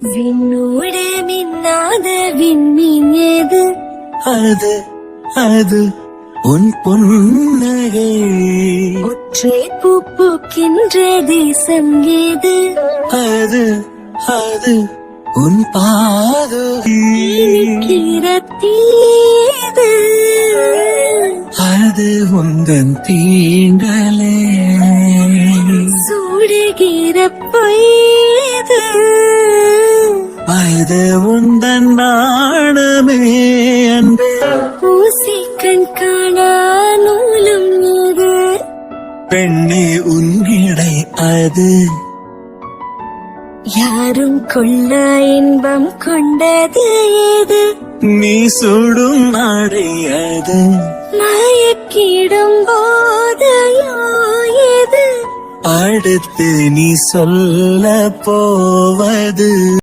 விண்ணோட மின்னாத விண்மீன் ஏது? அது அது உன் பொன்னகை. ஒற்றை பூ பூக்கின்ற தேசம் ஏது? அது அது உன் பாதுகை. கிரத்தீது அது உந்தன் தீண்டலே. சூடுகிற பொய்து அது உந்தன் நாணமே அன்பே. ஊசி கண் காணா நூலும் ஏது? பெண்ணே உன்னிடை அது. யாரும் கொள்ள இன்பம் கொண்டது ஏது? நீ சுடும் நாடை அது. மயக்கிடும் போதையோ ஏது? அடுத்து நீ சொல்ல போவது